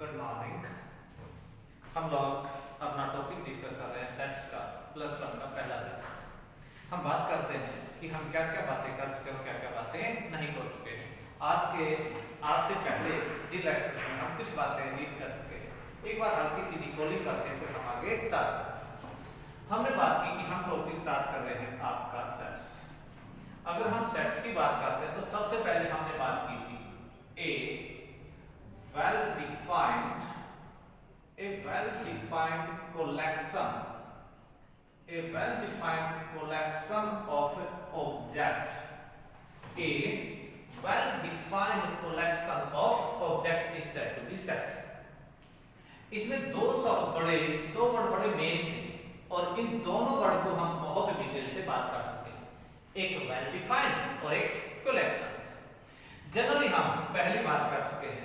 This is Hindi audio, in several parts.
Good morning. हम लोग अपना टॉपिक डिस्कस कर रहे हैं सेट्स का +1 का पहला दिन। हम बात करते हैं कि हम क्या क्या बातें कर चुके हैं और क्या क्या बातें नहीं कर चुके हैं। आज से पहले जिन लेक्चर में हम कुछ बातें रीड कर चुके हैं, एक बार हल्की सी रिकॉलिंग करते हैं, फिर हम आगे स्टार्ट करते हैं। हमने बात की कि हम टॉपिक स्टार्ट कर रहे हैं आपका सेट्स। अगर हम सेट्स की बात करते हैं तो सबसे पहले हमने बात की थी well defined collection of object. A well defined collection of object is said to be set. इसमें दो वर्ड बड़े मेन थे और इन दोनों वर्ड को हम बहुत डिटेल से बात कर चुके हैं, एक वेल डिफाइंड और एक कलेक्शंस। जनरली हम पहली बात कर चुके हैं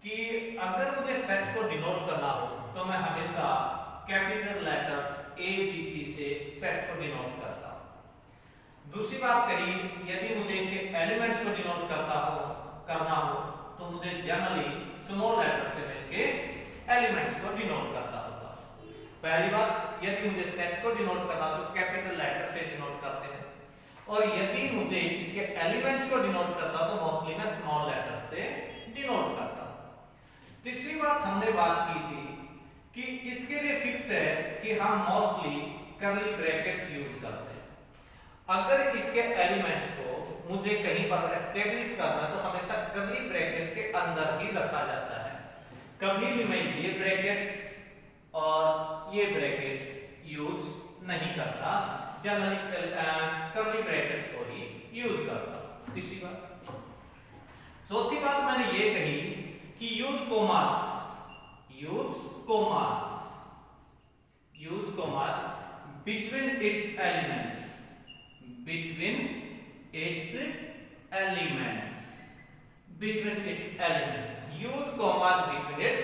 कि अगर मुझे सेट को डिनोट करना हो तो मैं हमेशा capital letters A B C से सेट को डिनोट करता हूं। दूसरी बात कही, यदि मुझे इसके एलिमेंट्स को डिनोट करना हो तो मुझे जनरली स्मॉल लेटर से मैं इसके एलिमेंट्स को डिनोट करता होता। पहली बात, यदि मुझे सेट को डिनोट करना तो कैपिटल लेटर से डिनोट करते हैं, और यदि मुझे इसके एलिमेंट्स को डिनोट करता तो मोस्टली मैं स्मॉल लेटर से डिनोट करता। तीसरी बात हमने बात की थी कि इसके लिए फिक्स है कि हम मोस्टली कर्ली ब्रैकेट्स यूज करते हैं। अगर इसके एलिमेंट्स को मुझे कहीं पर एस्टेब्लिश करना तो हमेशा कर्ली ब्रैकेट्स के अंदर ही रखा जाता है। कभी भी मैं ये ब्रैकेट्स और ये ब्रैकेट्स यूज नहीं करता, जनरली कर्ली ब्रैकेट्स को ही यूज करता। तीसरी बात। चौथी बात मैंने ये कही कि use commas between its elements use commas between its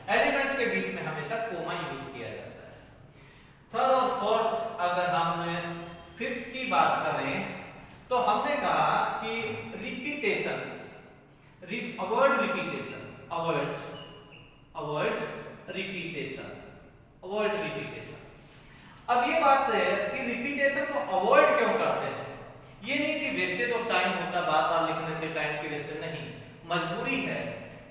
elements के बीच में हमेशा कोमा यूज किया जाता है। थर्ड और फोर्थ, अगर हम फिफ्थ की बात करें तो हमने कहा कि रिपीटेशंस, अवॉइड रिपीटेशन। अब ये बात है कि रिपीटेशन को अवॉइड क्यों करते हैं। ये नहीं कि वेस्टेज ऑफ टाइम होता, बार-बार लिखने से टाइम की वेस्टेज नहीं, मजबूरी है,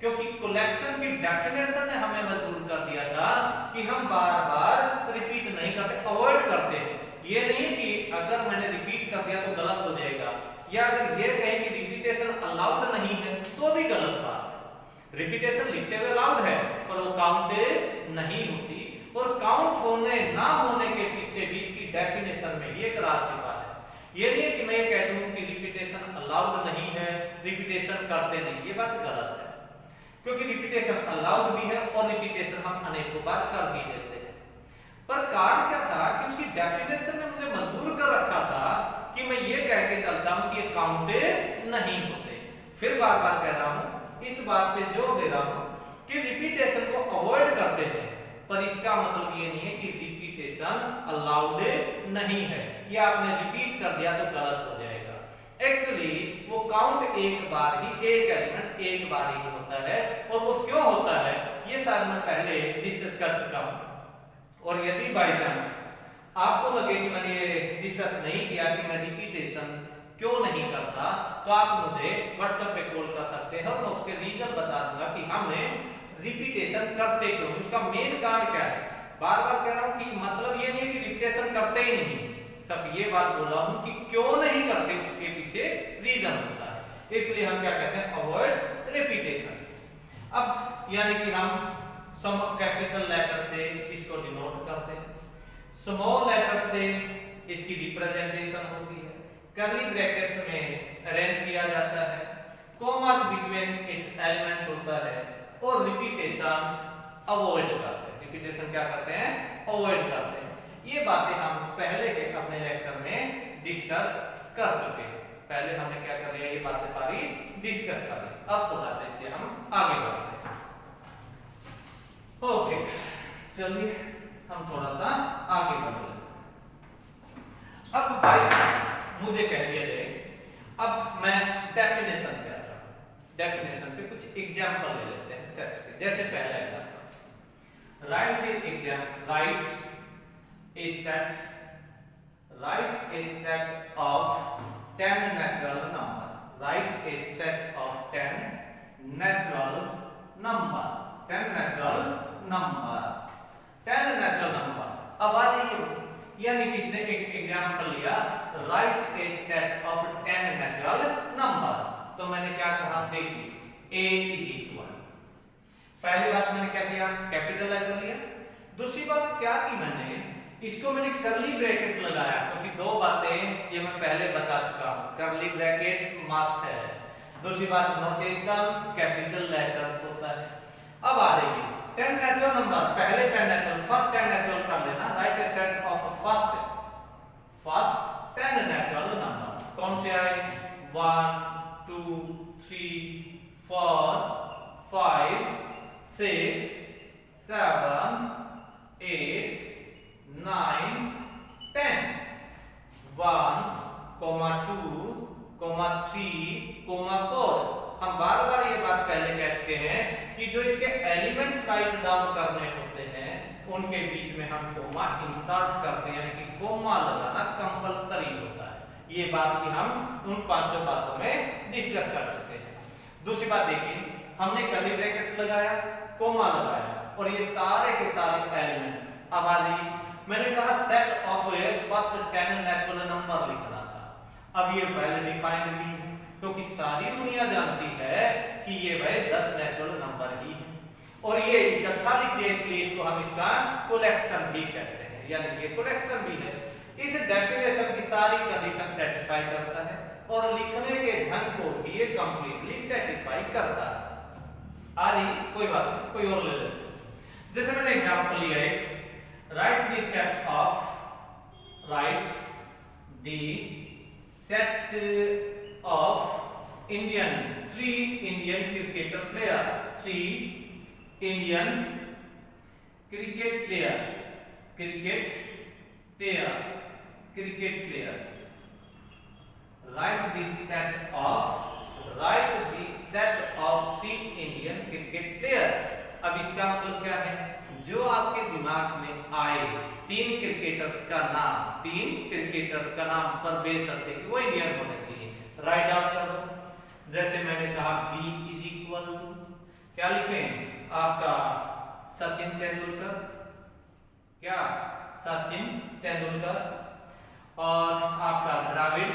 क्योंकि कलेक्शन की डेफिनेशन ने हमें मजबूर कर दिया था कि हम बार-बार रिपीट नहीं करते, अवॉइड करते हैं। ये नहीं कि अगर मैंने रिपीट कर दिया तो गलत हो जाएगा, या अगर ये कहें कि रिपीटेशन अलाउड नहीं है तो भी गलत बात है। रिपीटेशन लिखते हुए अलाउड है पर वो काउंटेड नहीं होती, और काउंट होने ना होने के पीछे भी इसकी डेफिनेशन में ही एक राज छिपा है। ये नहीं है कि मैं कह दूं कि रिपीटेशन अलाउड नहीं है, रिपीटेशन करते नहीं, ये बात गलत है, क्योंकि रिपीटेशन अलाउड भी है और रिपीटेशन हम अनेकों बार कर भी देते हैं। पर कार्ड क्या था कि उसकी डेफिनेशन ने मुझे मजबूर कर रखा था कि मैं ये कह के चलता हूं कि ये काउंटेड नहीं होते। फिर बार बार कह रहा हूं, इस बात पे जोर दे रहा हूं कि रिपीटेशन को अवॉइड करते हैं, पर इसका मतलब ये नहीं है कि रिपीटेशन अलाउड नहीं है, या आपने रिपीट कर दिया तो गलत हो जाएगा। एक्चुअली वो काउंट एक बार ही, एक एलिमेंट एक बार ही होता है, और वो क्यों होता है ये शायद मैं पहले डिस्कस कर चुका हूं। और यदि बाय चांस आपको लगे कि मैंने ये डिस्कस नहीं किया कि मैं रिपीटेशन क्यों नहीं करता, तो आप मुझे व्हाट्सएप पे कॉल कर सकते हैं और मैं उसके रीजन बता दूंगा कि हमें रिपीटेशन करते क्यों, उसका मेन कारण क्या है। बार बार कह रहा हूं कि मतलब ये नहीं है कि रिपीटेशन करते ही नहीं, सिर्फ ये बात बोल रहा हूं कि क्यों नहीं करते उसके पीछे रीजन होता है। इसलिए हम क्या कहते हैं, अवॉइड रिपीटेशंस। अब यानी कि हम सम कैपिटल लेटर से इसको डिनोट करते हैं, स्मॉल लेटर से इसकी रिप्रेजेंटेशन होती है, कर्ली ब्रैकेट्स में अरेंज किया जाता है, कॉमा बिटवीन इट्स एलिमेंट्स होता है, और रिपीटेशन अवॉइड करते हैं। रिपीटेशन क्या करते हैं, अवॉइड करते हैं। ये बातें हम पहले के अपने लेक्चर में डिस्कस कर चुके हैं। पहले हमने क्या कर लिया, ये बातें सारी डिस्कस कर ली। अब थोड़ा सा इससे हम आगे बढ़ते हैं। ओके, चलिए हम थोड़ा सा आगे बढ़ते हैं। अब बाय मुझे कह दिया जाए, अब मैं डेफिनेशन पे आता हूं। डेफिनेशन पे कुछ एग्जांपल ले लेते हैं सेट्स के। जैसे पहला example, right A set of 10 natural number, right A set of 10 natural number, 10 natural number, 10 natural number. अब आ जाइए, यानी कि इसने एक एग्जांपल लिया, right A set of 10 natural number. तो मैंने क्या कहा, देखिए a इज इक्वल, पहली बात मैंने क्या किया, कैपिटल लेटर लिया। दूसरी बात क्या की मैंने, इसको मैंने करली ब्रैकेट्स लगाया, क्योंकि दो बातें ये मैं पहले बता चुका हूं, करली ब्रैकेट्स मस्ट है। दूसरी बात, नोटेशन कैपिटल लेटर्स होता है। अब आ रही है 10 नेचुरल नंबर, पहले 10 नेचुरल, फर्स्ट 10 नेचुरल कर लेना, right A set of first 10 natural number. कौन से आए, 1 2 3 4 5 6 7 8 9 10, 1 2 3 4। हम बार बार ये बात पहले कह चुके हैं कि जो इसके एलिमेंट्स राइट डाउन करने होते हैं उनके बीच में हम कोमा इंसर्ट करते हैं, यानी कि कोमा लगाना कंपलसरी होता है। ये बात भी हम उन पांचों बातों में डिस्कस कर चुके हैं। दूसरी बात देखिए, हमने कर्ली ब्रैकेट्स लगाया, कोमा लगाया, और ये सारे के सारे एलिमेंट्स। अब आ जाइए, मैंने कहा set of A first 10 natural number लिखना था। अब ये वेल डिफाइंड भी है, क्योंकि सारी दुनिया जानती है कि ये भाई 10 नेचुरल नंबर ही है, और ये इकट्ठा लिख दिया, इसलिए इसको हम इसका कलेक्शन भी कहते हैं, यानी कि कलेक्शन भी है। इस डेफिनेशन की सारी कंडीशन सेटिस्फाई करता है और लिखने के ढंग को भी ये कंप्लीटली सेटिस्फाई करता है। आ रही कोई बात नहीं, कोई और ले लेते। जैसे मैंने एग्जांपल लिया एक, right the set of Indian 3 Indian cricketer player, 3 Indian cricket player, write the set of 3 Indian cricket player। अब इसका मतलब क्या है, जो आपके दिमाग में आए तीन क्रिकेटर्स का नाम पर बेस करते कि वो इंडियन होने चाहिए, राइट डाउन कर दो। जैसे मैंने कहा B इज इक्वल टू, क्या लिखें, आपका सचिन तेंदुलकर, क्या सचिन तेंदुलकर, और आपका द्रविड़,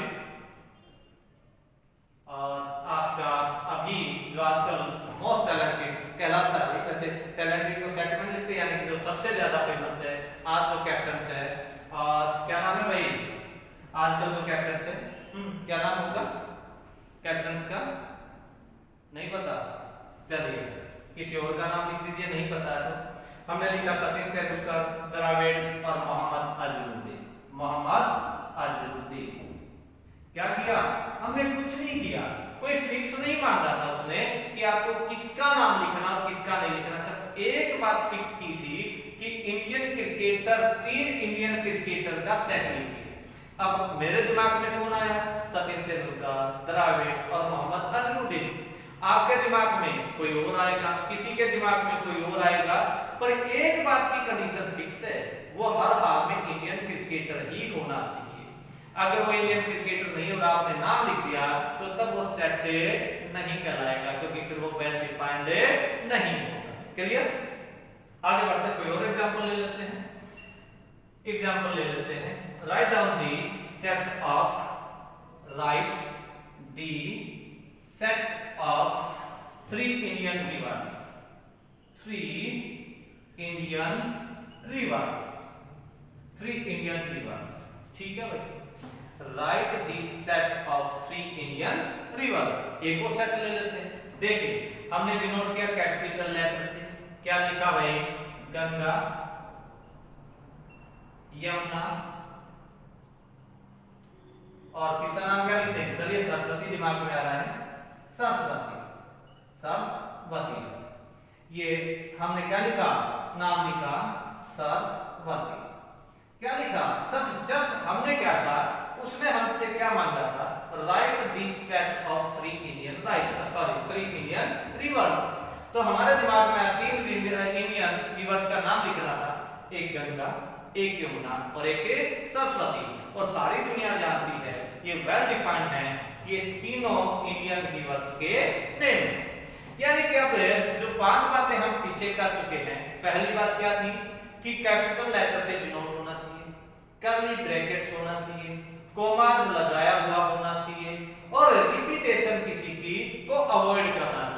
और आपका अभी जो आजकल मोस्ट टैलेंटेड कहलाता है, वैसे टैलेंटेड को सेटमेंट लिखते हैं, यानी कि जो सबसे ज्यादा फेमस है आज जो कैप्टन है, और क्या नाम है भाई आजकल जो कैप्टन है, क्या नाम होगा कैप्टन का, नहीं पता, चलिए किसी और का नाम लिख दीजिए, नहीं पता है तो। हमने लिखा सचिन तेंदुलकर, द्रविड़ और मोहम्मद अजहरुद्दीन। क्या किया हमने, कुछ नहीं किया, कोई फिक्स नहीं मांगा था उसने कि आपको किसका नाम लिखना और किसका नहीं लिखना, सिर्फ एक बात फिक्स की थी कि इंडियन क्रिकेटर, 3 इंडियन क्रिकेटर का सेट लिखिए। अब मेरे दिमाग में कौन आया, सचिन तेंदुलकर, द्रविड़ और मोहम्मद अजहरुद्दीन। आपके दिमाग में कोई और आएगा, किसी के दिमाग में कोई और आएगा, पर एक बात की कंडीशन फिक्स है, वो हर हाल में इंडियन क्रिकेटर ही होना चाहिए। अगर वो इंडियन क्रिकेटर नहीं और आपने नाम लिख दिया तो तब वो सेट नहीं कहलाएगा, क्योंकि फिर वो वेल डिफाइंड नहीं होगा। क्लियर? आगे बढ़ते कोई और एग्जांपल ले लेते हैं। Right down the set of 3 Indian reverse, 3 Indian reverse, ठीक है भाई। Right the set of 3 Indian reverse. एक और सेट ले लेते हैं। देखिए हमने डिनोट किया कैपिटल लेटर से, क्या लिखा भाई, गंगा, यमुना, और तीसरा नाम क्या लिखते हैं, चलिए सरस्वती दिमाग में आ रहा है, सरस्वती। ये हमने क्या लिखा, नाम लिखा सरस्वती। क्या लिखा, सिर्फ जस्ट हमने क्या कहा, उसने हमसे क्या मांगा था, right the set of 3 Indian reverse. तो हमारे दिमाग में 3 इंडियन रिवर्स का नाम लिखना था, एक गंगा, एक यमुना और एक सरस्वती। और सारी दुनिया जानती है, ये वेल डिफाइंड है कि ये तीनों इंडियन रिवर्स के नेम हैं। यानी कि अब जो 5 बातें हम पीछे कर चुके हैं, पहली बात क्या थी कि कैपिटल लेटर से डिनोट होना चाहिए, कर्ली ब्रैकेट्स होना चाहिए, कोमाज लगाया हुआ होना चाहिए और रिपीटेशन किसी की को अवॉइड करना चाहिए।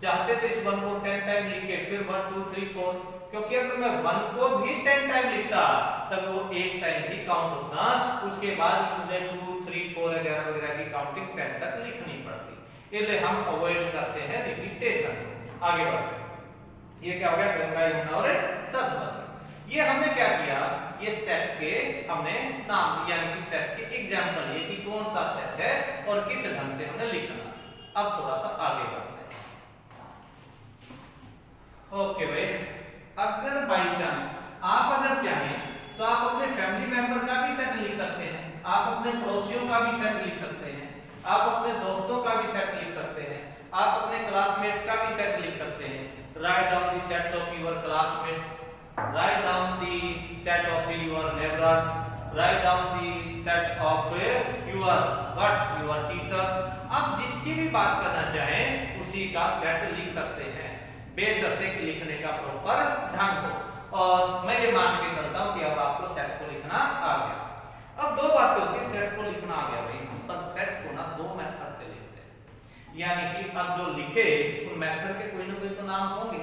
चाहते तो इस 1 को 10 टाइम लिख के फिर 1 2 3 4, क्योंकि अगर मैं 1 को भी 10 टाइम लिखता तब वो एक टाइम ही काउंट होता, उसके बाद मुझे 2 3 4 वगैरह की काउंटिंग 10 तक लिखनी पड़ती, इसलिए हम अवॉइड करते हैं रिपीटेशन। आगे बढ़ते हैं। ये क्या हो गया, गंगा यमुना और सरस्वती। ये हमने क्या किया, ये सेट के हमने नाम यानी कि सेट के एग्जांपल ये कि कौन सा सेट है और किस ढंग से हमने लिखना। अब थोड़ा सा आगे बढ़ते हैं। ओके भाई, अगर बाई चांस आप अगर चाहें तो आप अपने फैमिली मेंबर का भी सेट लिख सकते हैं, आप अपने पड़ोसियों का भी सेट लिख सकते हैं, आप अपने दोस्तों का भी सेट लिख सकते हैं, आप अपने क्लासमेट्स का भी सेट लिख सकते हैं। Write down the sets of your classmates, write down the set of your neighbours, write down the set of your teachers. आप जिसकी भी बात करना चाहें उसी का सेट लिख सकते हैं, बेशर्ते कि लिखने का प्रॉपर ढंग हो। और मैं ये मान के चलता हूं कि अब आपको सेट को लिखना आ गया। अब दो बातें होती है, सेट को लिखना आ गया भाई, पर सेट को ना 2 मेथड से लिखते हैं, यानी कि अब जो लिखे उन मेथड के कोई ना कोई तो नाम होंगे।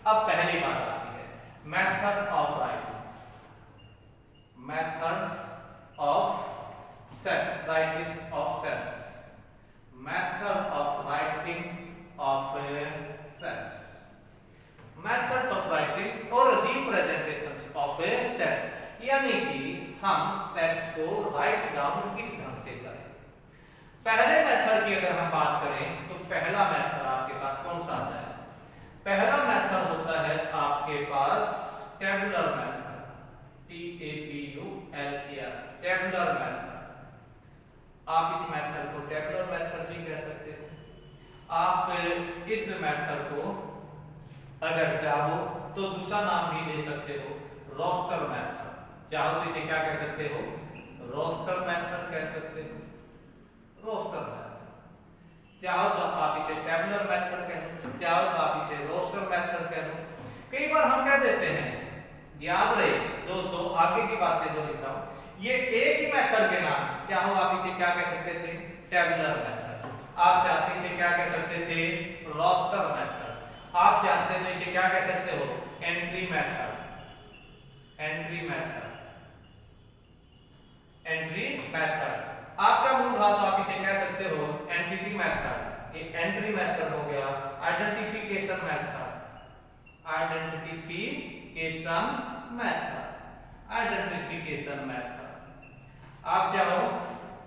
अब पहली बात आती है method of writings, methods of sets, writings of sets, method of writings of sets, methods of writings और रिप्रेजेंटेशंस ऑफ सेट्स, यानी कि हम सेट्स को राइट डाउन किस ढंग से करें। पहले मेथड की अगर हम बात करें तो पहला मेथड आपके पास कौन सा आता है, पहला मेथड होता है आपके पास tabular method, TABULAR, tabular method. आप इस मेथड को टेबुलर मेथड भी कह सकते हो। आप इस मेथड को अगर चाहो तो दूसरा नाम भी दे सकते हो, रोस्टर मेथड। चाहो तो इसे क्या कह सकते हो, रोस्टर मेथड कह सकते हो, रोस्टर मेथड। चाहो तो आप इसे टेबुलर मेथड कह लो, चाहो तो आप इसे रोस्टर मेथड कह लो। कई बार हम कह देते हैं, याद रहे जो दो आगे की बातें जो लिख रहा हूं ये एक ही मेथड के नाम। चाहो आप इसे क्या कह सकते थे, टेबुलर मेथड, आप चाहते इसे क्या कह सकते थे, रोस्टर मेथड, आप चाहते तो इसे क्या कह सकते हो, entry method, entry method, entry method. आपका मूड रहा तो आप इसे कह सकते हो एंटिटी मेथड, ये एंट्री मेथड हो गया। Identification method, identification method, identification method. आप चाहो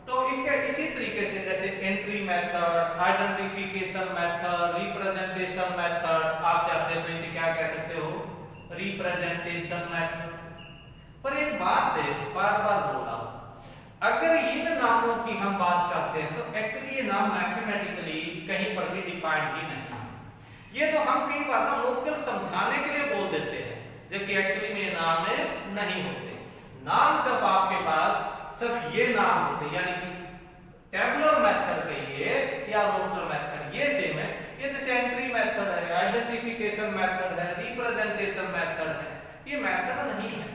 तो इसके इसी तरीके से जैसे entry method, identification method, representation method, आप चाहते हैं तो इसे क्या कह सकते हो, रिप्रेजेंटेशन मेथड। पर एक बात है, बार बार बोला, अगर इन नामों की हम बात करते हैं तो एक्चुअली ये नाम मैथमेटिकली कहीं पर भी डिफाइंड ही नहीं। ये तो हम कई बार ना लोकल समझाने के लिए बोल देते हैं, जबकि एक्चुअली में नाम नहीं होते। नाम सिर्फ आपके पास सिर्फ ये नाम होते, यानी कि टेबुलर मेथड कहिए या रोस्टर मेथड, ये सेम है। ये जैसे एंट्री मेथड है, आइडेंटिफिकेशन मेथड है, रिप्रेजेंटेशन मेथड है, ये मेथड नहीं है।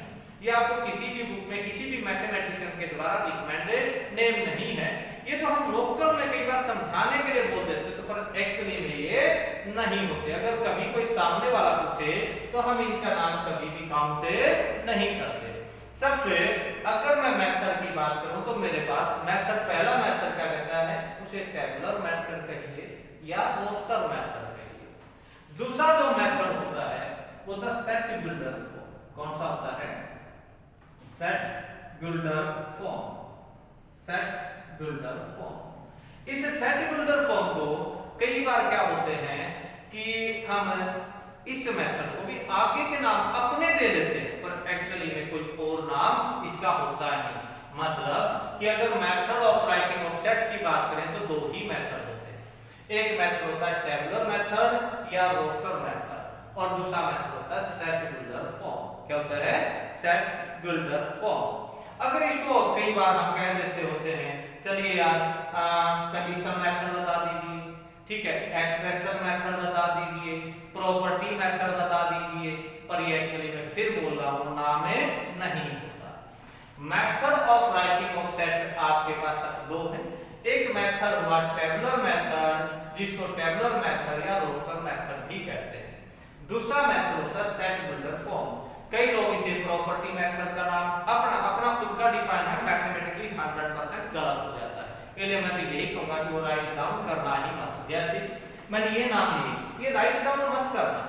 ये आपको किसी भी बुक में किसी भी मैथमेटिशियन के द्वारा रिकमेंडेड नेम नहीं है। ये तो हम लोकल में कई बार समझाने के लिए बोल देते, तो पर एक्चुअली में ये नहीं होते। अगर कभी कोई सामने वाला पूछे तो हम इनका नाम कभी भी काउंट नहीं करते। सबसे अगर मैं मेथड की बात करूं तो मेरे पास मेथड, पहला मेथड क्या कहता है, उसे टेबुलर मेथड कहिए या रोस्टर मेथड कहिए। दूसरा जो मेथड होता है वो था सेट बिल्डर फॉर्म। कौन सा होता है, set builder form, set builder form. इस सेट बिल्डर फॉर्म को कई बार क्या होते हैं कि हम इस मेथड को भी आगे के नाम अपने दे देते हैं, पर एक्चुअली में कोई और नाम इसका होता नहीं। मतलब कि अगर method of writing of set की बात करें तो 2 ही मेथड होते हैं। एक मेथड होता है टेबुलर मेथड या रोस्टर मेथड और दूसरा मेथड होता है सेट बिल्डर फॉर्म। क्या होता है? Set builder form. अगर इसको कई बार हम कह देते होते हैं, चलिए यार कंडीशन मेथड बता दीजिए, ठीक है, एक्सप्रेशन मेथड बता दीजिए, प्रॉपर्टी मेथड बता दीजिए, पर ये एक्चुअली मैं फिर बोल रहा हूं नाम नहीं होता। Method of writing of sets आपके पास दो हैं। एक मेथड हुआ टेबुलर मेथड, जिसको टेबुलर मेथड या रोस्टर मेथड भी कहते हैं। दूसरा मेथड होता है सेट बिल्डर फॉर्म। कई लोग इसे प्रॉपर्टी मेथड का नाम अपना अपना खुद का डिफाइन है, मैथमेटिकली 100% गलत हो जाता है, इसलिए मैं तो यही कहूंगा कि वो राइट डाउन करना ही मत। जैसे मैंने ये नाम लिए, ये राइट डाउन मत करना,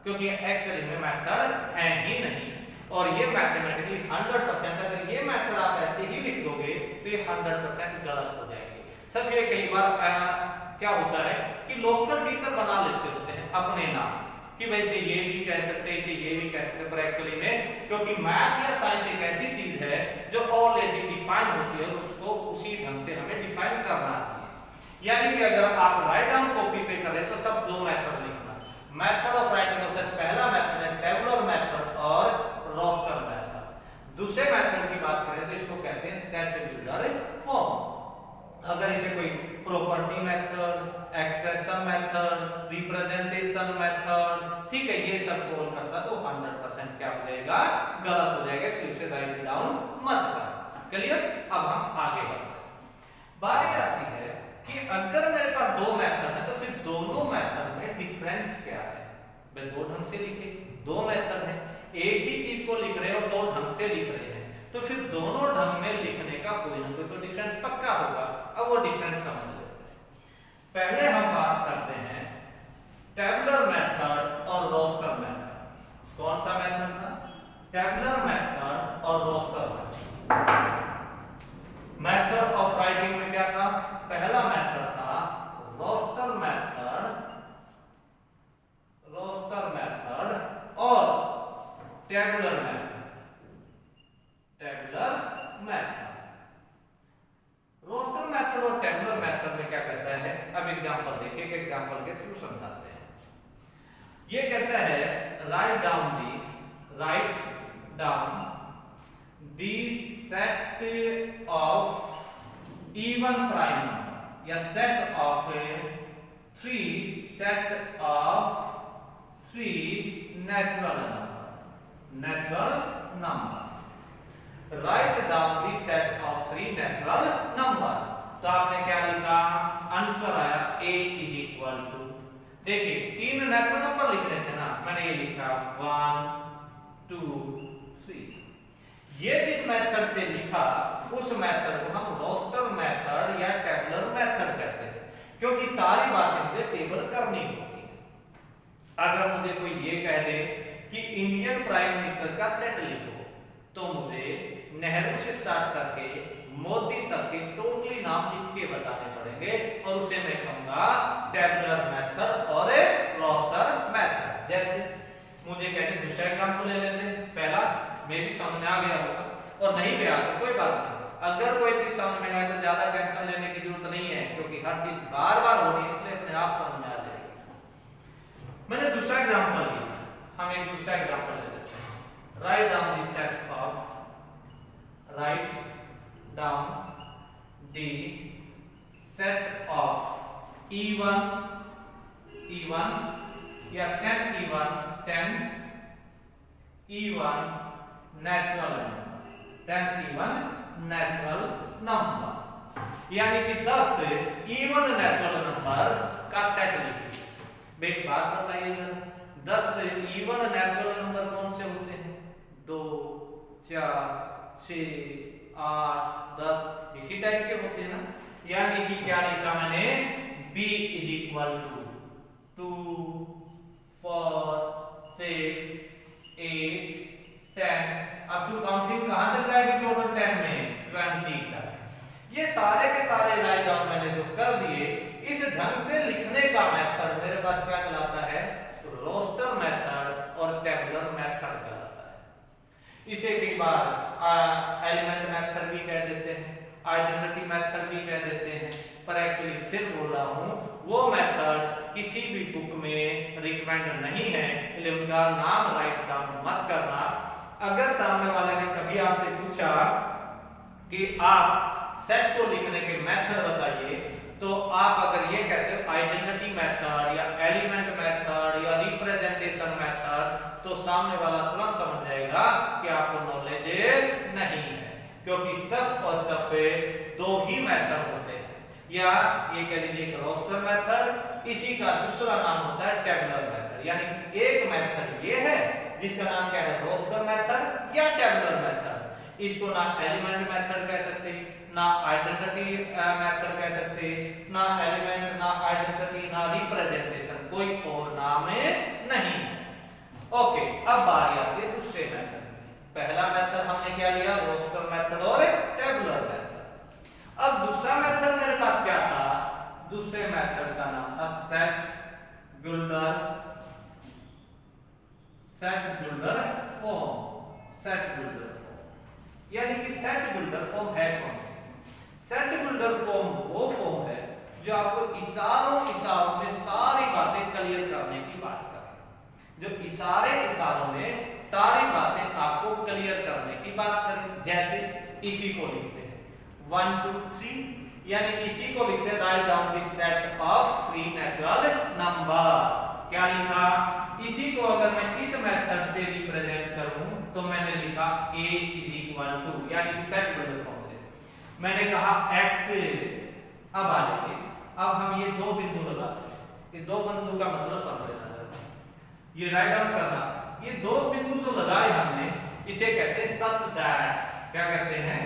क्योंकि एक्चुअली में मेथड है ही नहीं, और ये मैथमेटिकली 100%, अगर ये मेथड आप ऐसे ही लिख दोगे तो ये 100% गलत हो जाएंगे। सबसे कई बार क्या होता है कि लोकल टीचर बना लेते उससे अपने नाम, कि भाई इसे ये भी कह सकते हैं, इसे ये भी कह सकते हैं, पर एक्चुअली में क्योंकि मैथ या साइंस एक ऐसी चीज है जो ऑलरेडी डिफाइन होती है, उसको उसी ढंग से हमें डिफाइन करना चाहिए। यानी कि अगर आप राइट डाउन कॉपी पे करें तो सब दो मेथड लिखना। Method of writing of set, पहला मेथड है टेबुलर मेथड और रोस्टर मेथड। दूसरे मेथड की बात करें तो इसको कहते हैं सेट बिल्डर फॉर्म। अगर इसे कोई property method, expression method, representation method, ठीक है, ये सब कॉल करता तो 100% क्या हो जाएगा? गलत हो जाएगा, इसलिए इसे राइट डाउन मत कर। क्लियर? अब हम आगे बढ़ते हैं। बारी आती है कि अगर मेरे पास दो मेथड है तो फिर दोनों मेथड में डिफरेंस क्या है? मैं दो ढंग से लिखे, दो मेथड है, एक ही चीज को लिख रहे हैं और दो ढंग से लिख रहे हैं, तो फिर दोनों ढंग में लिखने का कोई ना कोई तो डिफरेंस पक्का होगा। अब वो डिफरेंस समझ लेते हैं। पहले हम बात करते हैं टेबुलर मेथड और रोस्टर मेथड। कौन सा मेथड था? टेबुलर मेथड और roster method. Method of writing में क्या था? पहला मेथड था रोस्टर मेथड, रोस्टर मेथड और tabular method, tabular method. Roster method और टेबुलर मेथड में क्या कहता है? अब एग्जांपल देखिए, कि एग्जांपल के थ्रू समझाते हैं। ये कहता है write down the set of even prime number या set of three natural number. Write down the set of 3 natural number. तो आपने क्या लिखा? आंसर आया a इज इक्वल टू, देखिए 3 नेचुरल नंबर लिखने थे ना, मैंने ये लिखा 1 2 3। ये जिस मेथड से लिखा उस मेथड को हम रोस्टर मेथड या टेबुलर मेथड कहते हैं, क्योंकि सारी बातें मुझे टेबल करनी होती है। अगर मुझे कोई ये कह दे कि इंडियन प्राइम मिनिस्टर का सेट लिखो, तो मुझे नेहरू से स्टार्ट करके मोदी तक के टोटली नाम लिख के बताने पड़ेंगे, और उसे मैं कहूंगा टेबुलर मेथड और रोस्टर मेथड। जैसे मुझे कहते, दूसरा एग्जांपल ले लेते हैं। पहला मे भी समझ में आ गया होगा, और नहीं गया तो कोई बात नहीं। अगर कोई चीज समझ में आए तो ज्यादा टेंशन लेने की जरूरत नहीं है, क्योंकि हर चीज बार बार होनी है, इसलिए अपने आप समझ में आ जाएगी। मैंने दूसरा एग्जांपल लिया, हम एक दूसरा एग्जांपल ले लेते हैं। Write down the set of, write down the set of even या 10 even natural number, यानी कि 10 इवन नेचुरल नंबर का सेट लिखिए। एक बात बताइए जरा, 10 इवन नेचुरल नंबर कौन से होते हैं? 2 4 6 8 10 इसी टाइप के होते हैं ना। यानी कि क्या लिखा मैंने? b is equal to 2 4 6 8 10। अब टू काउंटिंग कहां तक जाएगी? टोटल 10 में 20 तक। ये सारे के सारे राइट डाउन मैंने जो कर दिए, इस ढंग से लिखने का मेथड मेरे पास क्या कहलाता है? रोस्टर मेथड और टेबुलर मेथड कहलाता है। इसे कई बार एलिमेंट मेथड भी कह देते हैं, आइडेंटिटी मेथड भी कह देते हैं, पर एक्चुअली फिर बोल रहा हूं वो मेथड किसी भी बुक में रिकमेंड नहीं है, इसलिए उनका नाम राइट डाउन मत करना। अगर सामने वाले ने कभी आपसे पूछा कि आप सेट को लिखने के मेथड बताइए, तो आप अगर ये कहते हो आइडेंटिटी मेथड या एलिमेंट मेथड या रिप्रेजेंटेशन मेथड, तो सामने वाला तुरंत समझ जाएगा कि आपको नॉलेज नहीं है, क्योंकि सिर्फ और सिर्फ दो ही मेथड होते हैं, या ये कह लीजिए एक रोस्टर मेथड, इसी का दूसरा नाम होता है टेबुलर मेथड। यानी कि एक मेथड ये है जिसका नाम क्या है, रोस्टर मेथड या टेबुलर मेथड। इसको ना एलिमेंट मेथड कह सकते, ना आइडेंटिटी मेथड कह सकते, ना एलिमेंट, ना आइडेंटिटी, ना रिप्रेजेंटेशन, कोई और नाम नहीं। ओके, अब बारी आती है दूसरे मेथड। पहला मेथड हमने क्या लिया, रोस्टर मेथड और टेबुलर मेथड। अब दूसरा मेथड मेरे पास क्या था, दूसरे मेथड का नाम था set builder form. Set builder form यानी कि सेट बिल्डर फॉर्म है कौन सी? सेट बिल्डर फॉर्म वो फॉर्म है जो आपको इशारों में सारी बातें क्लियर करने की बात करे, जो इशारों में सारी बातें आपको क्लियर करने की बात करें। जैसे इसी को लिखते हैं 1 2 3, यानी कि इसी को लिखते हैं write down the set of 3 natural number. क्या लिखा, इसी को अगर मैं इस मेथड से रिप्रेजेंट करूं तो मैंने लिखा a = यानी कि सेट बिल्डर फॉर्म से मैंने कहा x। अब आ जाइए, अब हम ये दो बिंदु लगाते हैं, ये दो बिंदु का मतलब समझ लेना, ये राइट डाउन करना। ये दो बिंदु जो लगाए हमने, इसे कहते हैं सच दैट। क्या कहते हैं,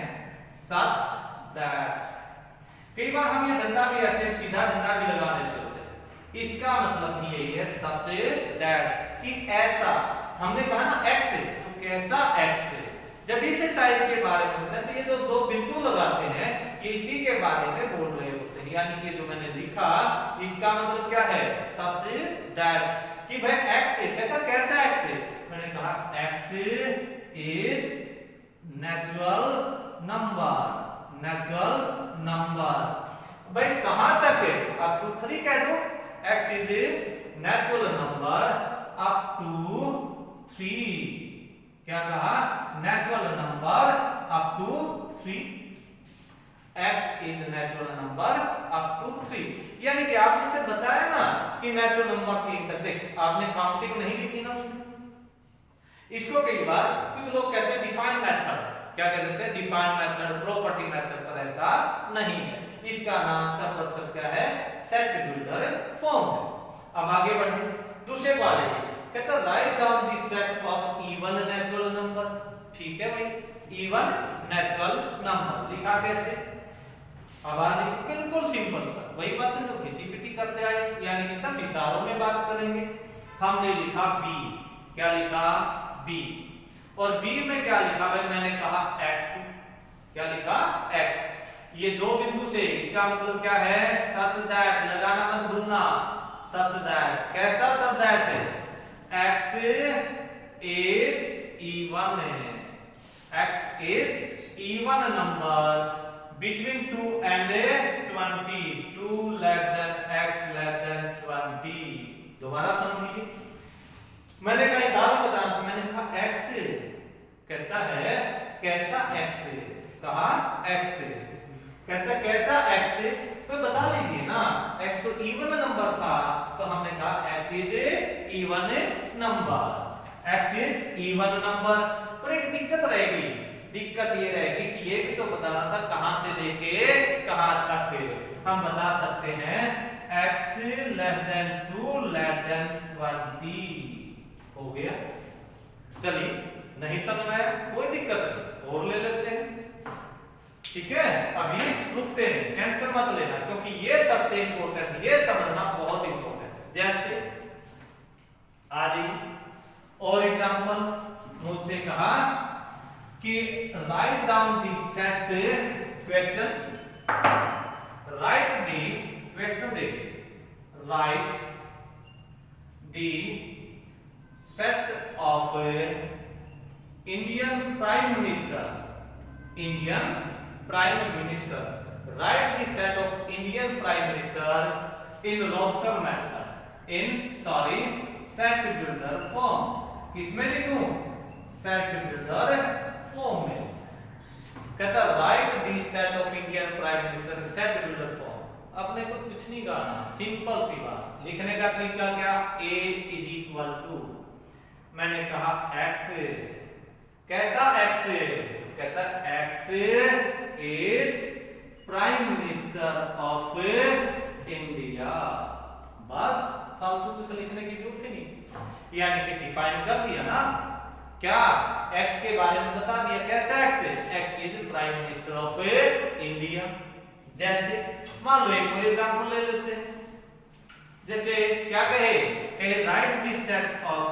सच दैट। कई बार हम ये डंडा भी ऐसे सीधा डंडा भी लगा देते होते हैं, इसका मतलब भी यही है सच दैट, कि ऐसा। हमने कहा ना x है, तो कैसा x है। जब इस टाइप के बारे में होता है तो ये जो दो बिंदु लगाते हैं, ये इसी के बारे में बोल रहे होते हैं। यानी कि जो मैंने लिखा, इसका मतलब क्या है, सच दैट, कि भाई x है। कहता कैसा x है, मैंने कहा x इज नेचुरल नंबर। भाई कहां तक है, अप टू 3 कह दो, x is natural number up to 3। क्या कहा, natural number up to 3। x is natural number up to 3, यानी कि आपने से बताया ना कि नेचुरल नंबर 3 तक। देख, आपने काउंटिंग नहीं लिखी ना उसमें। इसको कई बार कुछ लोग कहते हैं डिफाइन मेथड। क्या कहते हैं, डिफाइन मेथड, प्रॉपर्टी मेथड, पर ऐसा नहीं है। इसका नाम सिर्फ क्या है, सेट बिल्डर फॉर्म है। अब आगे बढ़े, दूसरे को आ जाइए। कहता write down the set of even natural number. ठीक है भाई, इवन नेचुरल नंबर लिखा कैसे, अब आ जाइए, बिल्कुल सिंपल सा वही बात है जो घिसी पिटी करते आए, यानी कि सब इशारों में बात करेंगे। हमने लिखा b, क्या लिखा, b, और b में क्या लिखा भाई, मैंने कहा x। क्या लिखा, x। ये दो बिंदु से, इसका मतलब क्या है, सच दैट, लगाना मत भूलना, सच दैट। कैसा सच दैट है, x इज इवन है, x is even number between 2 and 20, 2 less than x less than 20। दोबारा समझिए, मैंने कहा इशारा बताना था, मैंने कहा x, कहता है कैसा x, कहा x, कहता है कैसा x, तो बता लीजिए ना, x तो इवन नंबर था, तो हमने कहा x is even number, x is even number. पर एक दिक्कत रहेगी, दिक्कत ये रहेगी कि ये भी तो बताना था कहां से लेके कहां तक। हम बता सकते हैं x less than 2 less than 20। हो गया, चलिए, नहीं समझ में आया कोई दिक्कत नहीं, और ले लेते हैं। ठीक है, अभी रुकते हैं, टेंशन मत लेना, क्योंकि ये सबसे इंपॉर्टेंट, ये समझना बहुत इंपॉर्टेंट है। जैसे आ जाइए, और एग्जांपल मुझसे कहा कि write down the set question, write the question, देखिए, write the set of Indian prime minister, Indian prime minister, write the set of Indian prime minister in roster method set builder form. किसमें लिखूं? सेट बिल्डर फॉर्म में। कहता write the set of Indian prime minister set builder form. अपने को कुछ नहीं गाना, सिंपल सी बात। लिखने का तरीका क्या? A इज इक्वल टू, मैंने कहा x। कैसा x? कहता x is prime minister of India. बस फालतू कुछ लिखने की जरूरत ही नहीं, यानी कि डिफाइन कर दिया ना क्या, x के बारे में बता दिया। कैसा x है? x is prime minister of India. जैसे मान लो एक और एग्जांपल ले लेते हैं, जैसे क्या कहे, write the set of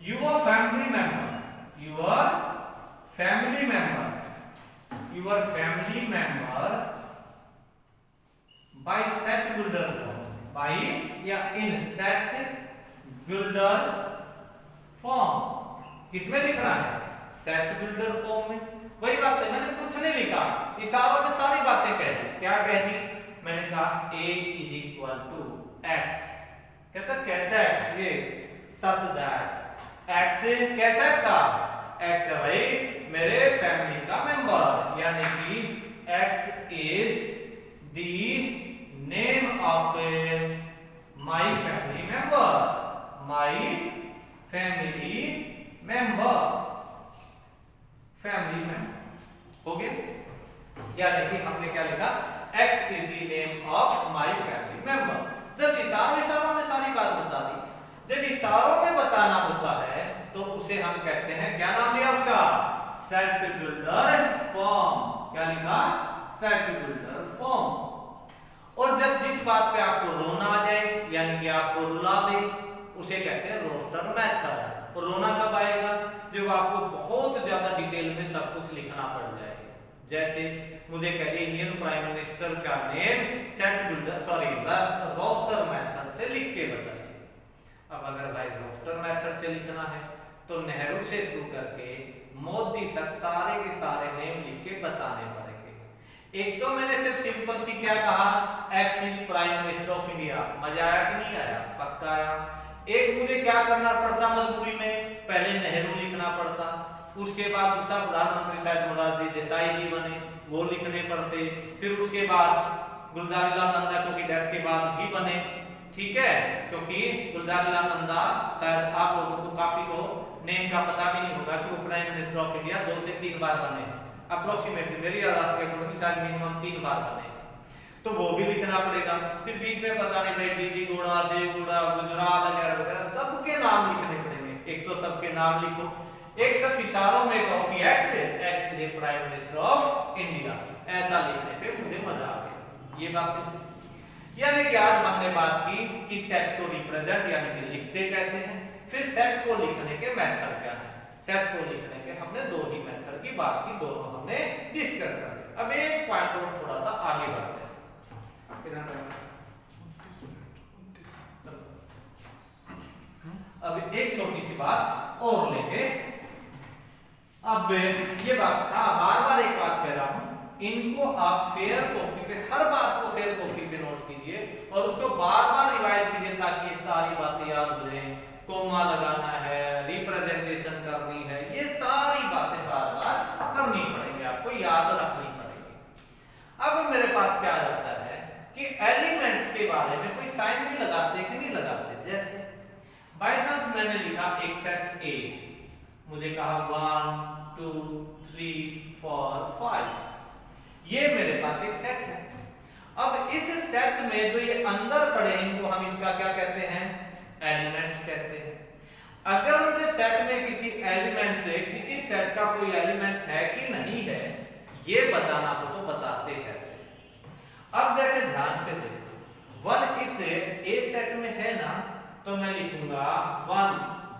your family member by set builder form, by या इन सेट बिल्डर फॉर्म। किसमें लिखना है? सेट बिल्डर फॉर्म में। वही बात है, मैंने कुछ नहीं लिखा, इशारों में सारी बातें कह दी। क्या कह दी? मैंने कहा a is equal to x। कहता कैसा x? ये सच दैट x कैसा x था? x है भाई मेरे फैमिली का मेंबर, यानी कि x is the name of my family member हो गया। यानी कि हमने क्या लिखा? x is the name of my family member. Just इशारों में सारी बात बता दी। जब इशारों में बताना होता है तो उसे हम कहते हैं, क्या नाम लिया उसका? Set builder form. क्या लिखा? Set builder form. और जब जिस बात पे आपको रोना आ जाए, यानी कि आपको रुला दे, उसे कहते हैं रोस्टर मेथड। और रोना कब आएगा? जब आपको बहुत ज्यादा डिटेल में सब कुछ लिखना पड़ जाएगा। जैसे मुझे कह दिया इंडियन प्राइम मिनिस्टर का नेम रोस्टर मेथड से लिख के बताइए। अब अगर भाई रोस्टर मेथड से लिखना है तो नेहरू से शुरू करके मोदी तक सारे के सारे नेम लिख के बताने पड़ेंगे। एक तो मैंने सिर्फ सिंपल सी क्या कहा, x is prime minister of India. मजा आया कि नहीं आया? पक्का आया। एक मुझे क्या करना पड़ता मजबूरी में, पहले नेहरू लिखना पड़ता, उसके बाद दूसरा प्रधानमंत्री शायद मोरारजी देसाई जी बने, वो लिखने पड़ते, फिर उसके बाद गुलजारीलाल नंदा की डेथ के बाद भी बने। ठीक है, क्योंकि गुलजारीलाल नंदा शायद आप लोगों को काफी को नेम का पता भी नहीं होगा कि वो प्राइम मिनिस्टर ऑफ इंडिया 2 से 3 बार बने, अप्रोक्सीमेटली मेरी याद के अकॉर्डिंग शायद मिनिमम 3 बार बने, तो वो भी लिखना पड़ेगा। फिर बीच में पता नहीं भाई डीडी गोड़ा, देवगुड़ा, गुजराल वगैरह वगैरह सबके नाम लिखने पड़ेंगे। एक तो सबके नाम लिखो, एक सिर्फ इशारों में कहो कि x is prime minister of India, ऐसा लिखने पे मुझे मजा आ गया। ये बात यानी कि आज हमने बात की कि सेट को रिप्रेजेंट यानी कि लिखते कैसे हैं, फिर सेट को लिखने के मेथड क्या है। सेट को लिखने के हमने 2 ही मेथड की बात की, दोनों हमने डिस्कस कर लिया। अब एक पॉइंट और थोड़ा सा आगे बढ़ते हैं। अब एक छोटी सी बात और लेंगे। अब ये बात था, बार बार एक बात कह रहा हूं, इनको आप फेयर कॉपी पे, हर बात को फेयर कॉपी पे नोट कीजिए और उसको बार बार रिवाइज कीजिए ताकि ये सारी बातें याद हो जाएं। कोमा लगाना है, रिप्रेजेंटेशन करनी है, ये सारी बातें बार बार करनी पड़ेंगी, आपको याद रखनी पड़ेगी। अब मेरे पास क्या रहता है कि एलिमेंट्स के बारे में कोई साइन भी लगाते कि नहीं लगाते। जैसे बाय चांस मैंने लिखा एक सेट ए, मुझे कहा 1 2 3 4 5, ये मेरे पास एक सेट है। अब इस सेट में जो ये अंदर पड़े इनको हम इसका क्या कहते हैं? एलिमेंट्स कहते हैं। अगर मुझे सेट में किसी एलिमेंट से किसी सेट का कोई एलिमेंट्स है कि नहीं है ये बताना हो तो बताते कैसे? अब जैसे ध्यान से देखो, 1 इस ए सेट में है ना, तो मैं लिखूंगा 1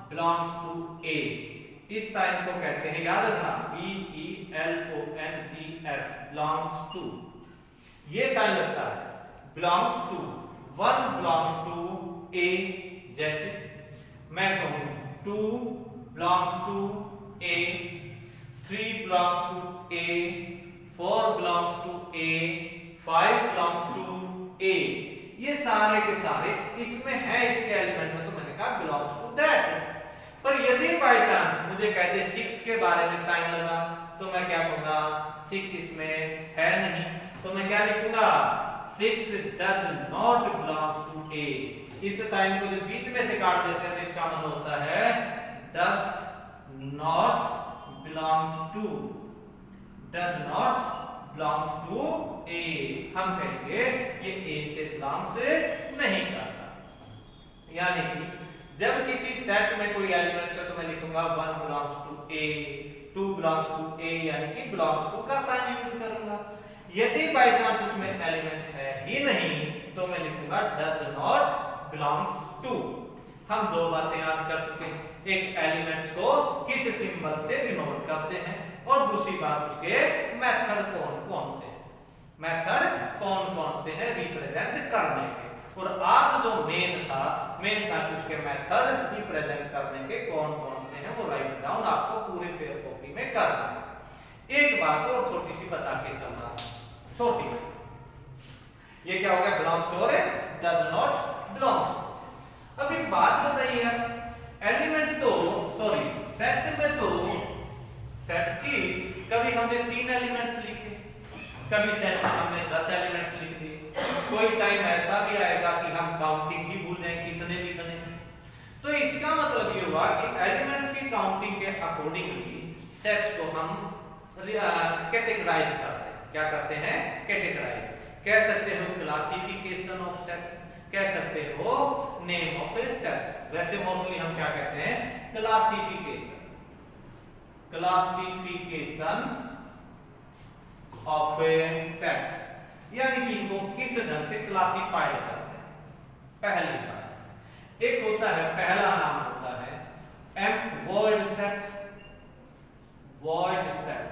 बिलोंग्स टू ए। इस साइन को कहते हैं, याद रखना, BELONGS, बिलोंग्स टू। ये साइन लगता है belongs to, 1 belongs to a. जैसे मैं कहूं 2 belongs to a, 3 belongs to a, 4 belongs to A, 5 belongs to A, ये सारे के सारे इसमें है, इसके एलिमेंट है, तो मैंने कहा belongs to that। पर यदि बाय चांस मुझे कह दे 6 के बारे में साइन लगा, तो मैं क्या कहूंगा 6 इसमें है नहीं, तो मैं क्या लिखूंगा 6 does not belongs to A। इस साइन को जो बीच में से काट देते हैं तो इसका मतलब होता है does not belongs to, does not belongs to A। हम कहेंगे ये A से belongs नहीं करता। यानी कि जब किसी सेट में कोई एलिमेंट्स है तो मैं लिखूंगा 1 belongs to A, 2 belongs to A, यानी कि belongs to का साइन यूज करूंगा। यदि बाय चांस उसमें एलिमेंट है ही नहीं तो मैं लिखूंगा does not belongs to। हम दो बातें याद कर चुके हैं, एक एलिमेंट्स को किस सिंबल से डिनोट करते हैं और दूसरी बात उसके मेथड कौन से, मेथड कौन से है रिप्रेजेंट करने के। और आज जो मेन था कि उसके मेथड रिप्रेजेंट करने के कौन से हैं वो राइट डाउन आपको पूरे फेयर कॉपी में करना है। एक बात और छोटी सी बता के चल रहा है, छोटी, ये क्या हो गया बिलोंग्स टू और डज नॉट बिलोंग्स। अब एक बात बताइए यार, एलिमेंट्स तो सॉरी सेट में तो सेट की कभी हमने 3 एलिमेंट्स लिखे, कभी सेट में हमने 10 एलिमेंट्स लिख दिए, कोई टाइम ऐसा भी आएगा कि हम काउंटिंग ही भूल जाएं कितने लिखने हैं। तो इसका मतलब ये हुआ कि एलिमेंट्स की काउंटिंग के अकॉर्डिंगली सेट्स को हम कैटेगराइज करते हैं। क्या करते हैं कैटेगराइज, कह सकते हो क्लासिफिकेशन ऑफ सेट्स, कह सकते हो नेम ऑफ ए सेट्स। वैसे मोस्टली हम क्या कहते हैं classification, classification of A sets, यानी कि इनको किस ढंग से क्लासिफाइड करते हैं। पहली बात एक होता है, पहला नाम होता है वॉइड सेट, वॉइड सेट,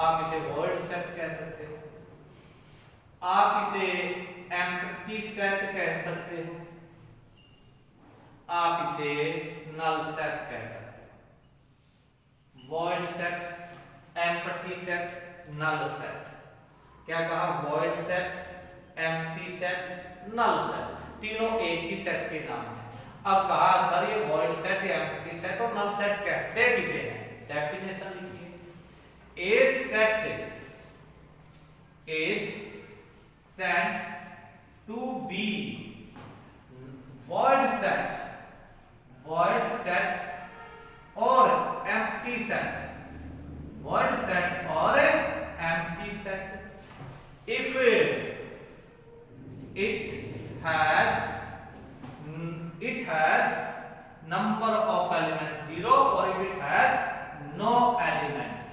आप इसे वॉइड सेट कह सकते हो, आप इसे एम्प्टी सेट कह सकते हो, आप इसे नल सेट कह सकते हो। Void set, empty set, null set. क्या कहा void set, empty set, null set, तीनों एक ही सेट के नाम है। अब कहा सर ये वॉइड सेट, एम्प्टी सेट और नल सेट कहते किसे हैं, डेफिनेशन लिखिए। A set is said to be void set और empty set, void set और empty set if it has number of elements 0 or if it has no elements,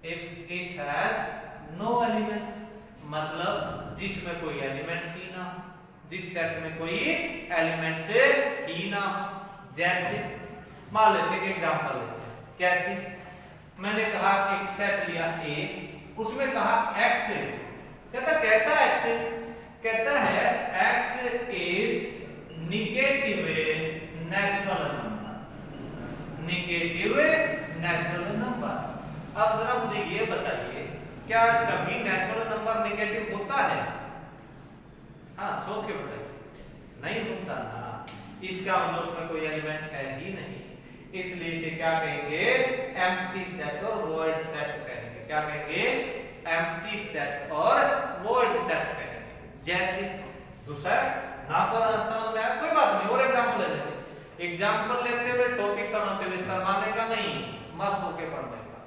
if it has no elements मतलब जिसमें कोई एलिमेंट्स ही ना, जिस सेट में कोई एलिमेंट्स ही ना। जैसे मान लेते हैं एग्जांपल लेते हैं, कैसे, मैंने कहा एक सेट लिया A, उसमें कहा x, कहता कैसा x है, कहता है x is negative natural number, negative natural number. अब जरा मुझे ये बताइए क्या कभी नेचुरल नंबर नेगेटिव होता है? हाँ सोच के बताइए, नहीं होता ना। इसका मतलब उसमें कोई एलिमेंट है ही नहीं, इसलिए इसे क्या कहेंगे एम्प्टी सेट और वॉइड सेट कहेंगे। क्या कहेंगे एम्प्टी सेट और वॉइड सेट कहेंगे। जैसे दूसरा ना समझ में आया कोई बात नहीं, और एग्जांपल ले लेते, एग्जांपल लेते हुए टॉपिक समझते हुए, शर्माने का नहीं, मस्त होके पढ़ने का।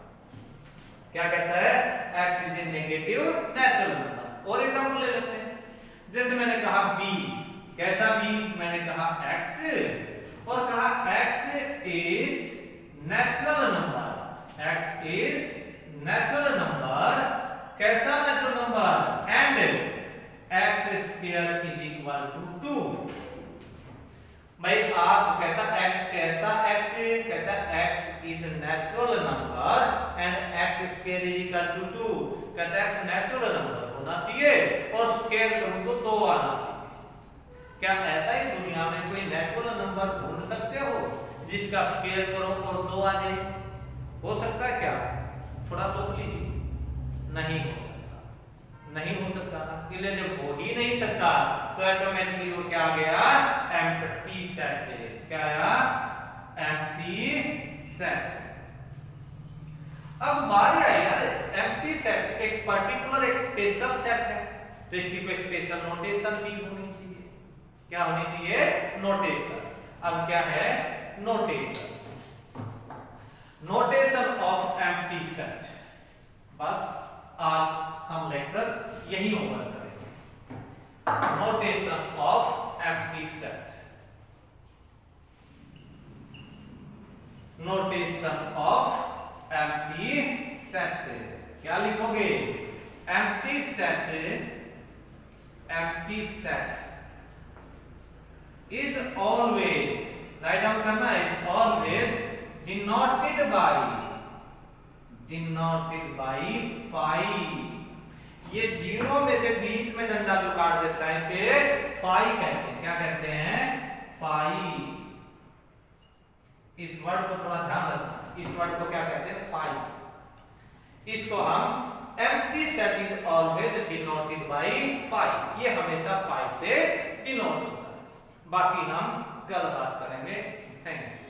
क्या कहता है x is a negative natural number. और एग्जांपल ले लेते हैं, जैसे मैंने कहा b, कैसा b, मैंने कहा x और कहा x is natural number, x is natural number, कैसा natural number, and x square is equal to 2। भाई आप कहता x कैसा x, कहता x is natural number and x square is equal to 2, कहता x नेचुरल नंबर होना चाहिए और स्क्वायर करूं तो 2 आना चाहिए। क्या ऐसा ही दुनिया में कोई नेचुरल नंबर ढूंढ सकते हो जिसका स्क्वायर करो और 2 आ जाए? हो सकता है क्या? थोड़ा सोच लीजिए। नहीं हो सकता, नहीं हो सकता ना, इसलिए जब हो ही नहीं सकता तो ऑटोमेटिकली वो क्या आ गया, एम्प्टी सेट। क्या आया, एम्प्टी सेट। अब बारी आई यार, एम्प्टी सेट एक पर्टिकुलर एक स्पेशल सेट है, तो इसकी कोई स्पेशल नोटेशन भी होनी चाहिए। क्या होनी चाहिए, नोटेशन। अब क्या है, notation, notation of empty set. बस आज हम लेक्चर यही ओवर करेंगे, notation of empty set. Notation of empty set, क्या लिखोगे, empty set, empty set is always, write down करना है, ऑलवेज डिनोटेड बाई 5। ये जीरो में से बीच में डंडा जो काट देता है इसे 5 कहते हैं। क्या कहते हैं, 5। इस वर्ड को थोड़ा ध्यान रखना, इस वर्ड को क्या कहते हैं, 5। इसको हम empty set is always denoted by 5, ये हमेशा 5 से डिनोट होता है। बाकी हम कल बात करेंगे। Thank you.